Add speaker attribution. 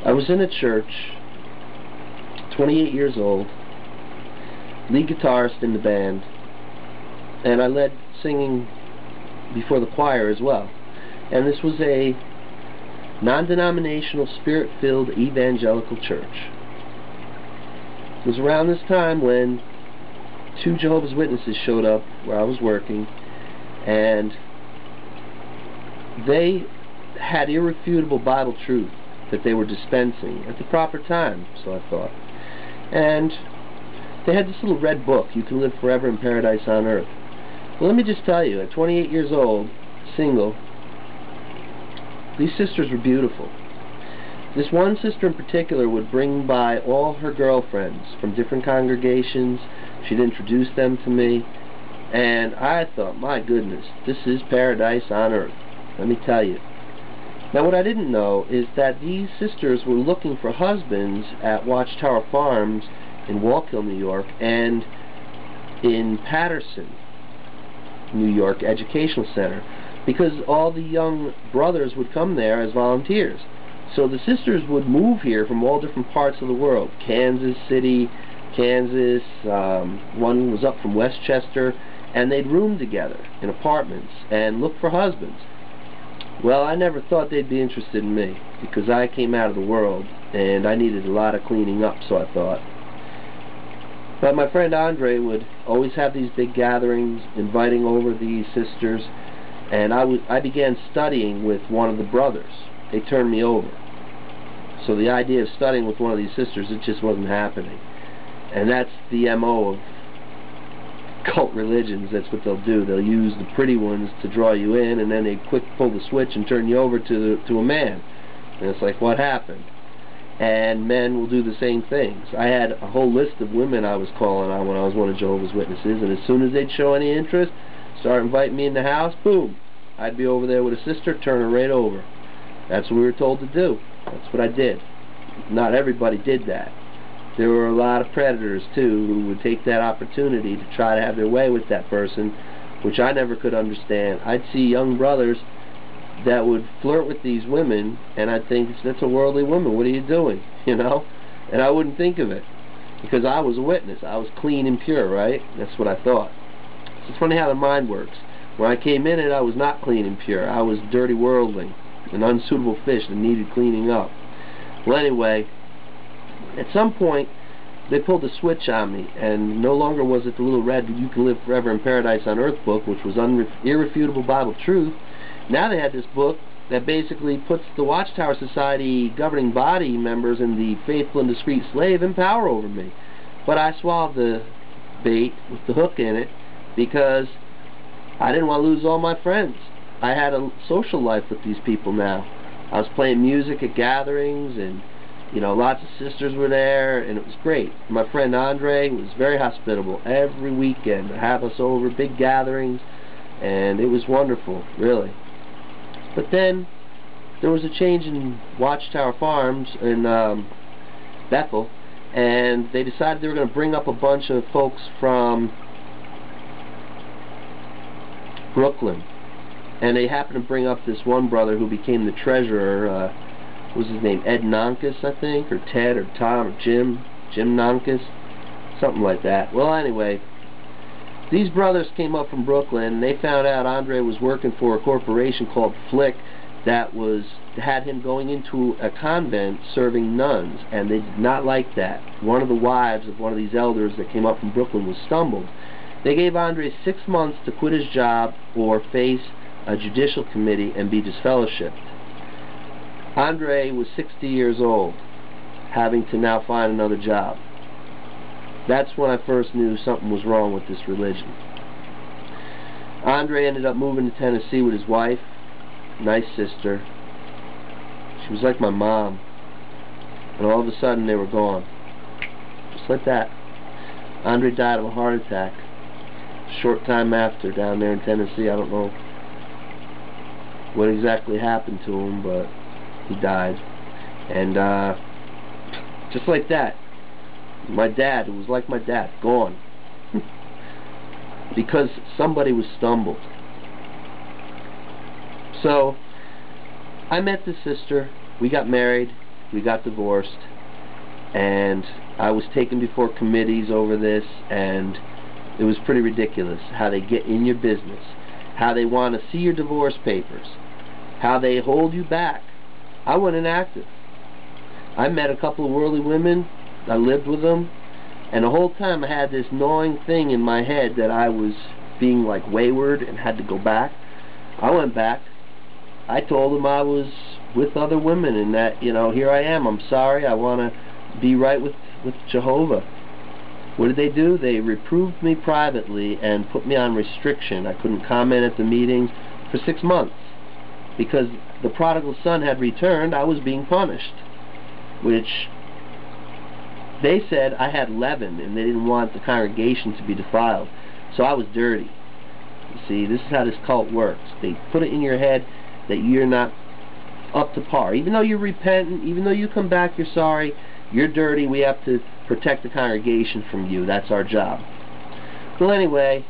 Speaker 1: I was in a church, 28 years old, lead guitarist in the band, and I led singing before the choir as well. And this was a non-denominational, spirit-filled evangelical church. It was around this time when 2 Jehovah's Witnesses showed up where I was working, and they had irrefutable Bible truth that they were dispensing at the proper time, so I thought. And they had this little red book, You Can Live Forever in Paradise on Earth. Well, let me just tell you, at 28 years old, single, these sisters were beautiful. This one sister in particular would bring by all her girlfriends from different congregations. She'd introduce them to me, and I thought, my goodness, this is paradise on earth, let me tell you. Now, what I didn't know is that these sisters were looking for husbands at Watchtower Farms in Wallkill, New York, and in Patterson, New York Educational Center, because all the young brothers would come there as volunteers. So the sisters would move here from all different parts of the world. Kansas City, Kansas, one was up from Westchester, and they'd room together in apartments and look for husbands. Well, I never thought they'd be interested in me, because I came out of the world and I needed a lot of cleaning up, so I thought. But my friend Andre would always have these big gatherings, inviting over these sisters, and I began studying with one of the brothers. They turned me over. So the idea of studying with one of these sisters, it just wasn't happening. And that's the MO of cult religions. That's what they'll do. They'll use the pretty ones to draw you in, and then they quick pull the switch and turn you over to a man. And it's like, what happened? And men will do the same things. I had a whole list of women I was calling on when I was one of Jehovah's Witnesses, and as soon as they'd show any interest, start inviting me in the house, boom, I'd be over there with a sister, turn her right over. That's what we were told to do. That's what I did. Not everybody did that. There were a lot of predators too who would take that opportunity to try to have their way with that person, which I never could understand. I'd see young brothers that would flirt with these women, and I'd think, that's a worldly woman, what are you doing? You know? And I wouldn't think of it, because I was a witness. I was clean and pure, right? That's what I thought. It's funny how the mind works. When I came in it, I was not clean and pure. I was a dirty worldling, an unsuitable fish that needed cleaning up. Well, anyway, at some point, they pulled a switch on me, and no longer was it the little red You Can Live Forever in Paradise on Earth book, which was irrefutable Bible truth. Now they had this book that basically puts the Watchtower Society governing body members and the faithful and discreet slave in power over me. But I swallowed the bait with the hook in it, because I didn't want to lose all my friends. I had a social life with these people now. I was playing music at gatherings, and you know, lots of sisters were there, and it was great. My friend Andre was very hospitable. Every weekend to have us over, big gatherings, and it was wonderful, really. But then there was a change in Watchtower Farms in Bethel, and they decided they were going to bring up a bunch of folks from Brooklyn. And they happened to bring up this one brother who became the treasurer. What was his name? Ed Nonkus, I think, or Ted, or Tom, or Jim Nonkus, something like that. Well, anyway, these brothers came up from Brooklyn, and they found out Andre was working for a corporation called Flick that had him going into a convent serving nuns, and they did not like that. One of the wives of one of these elders that came up from Brooklyn was stumbled. They gave Andre 6 months to quit his job or face a judicial committee and be disfellowshipped. Andre was 60 years old, having to now find another job. That's when I first knew something was wrong with this religion. Andre ended up moving to Tennessee with his wife, nice sister. She was like my mom. And all of a sudden they were gone. Just like that. Andre died of a heart attack. A short time after, down there in Tennessee. I don't know what exactly happened to him, but he died. And just like that, my dad, who was like my dad, gone. Because somebody was stumbled. So I met this sister, we got married, we got divorced, and I was taken before committees over this, and it was pretty ridiculous how they get in your business, how they want to see your divorce papers, how they hold you back. I went inactive. I met a couple of worldly women, I lived with them, and the whole time I had this gnawing thing in my head that I was being like wayward and had to go back. I went back. I told them I was with other women and that, you know, here I am, I'm sorry, I want to be right with Jehovah. What did they do? They reproved me privately and put me on restriction. I couldn't comment at the meetings for 6 months. Because the prodigal son had returned, I was being punished. Which they said I had leaven and they didn't want the congregation to be defiled. So I was dirty. You see, this is how this cult works. They put it in your head that you're not up to par. Even though you're repentant, even though you come back, you're sorry, you're dirty, we have to protect the congregation from you. That's our job. Well, anyway,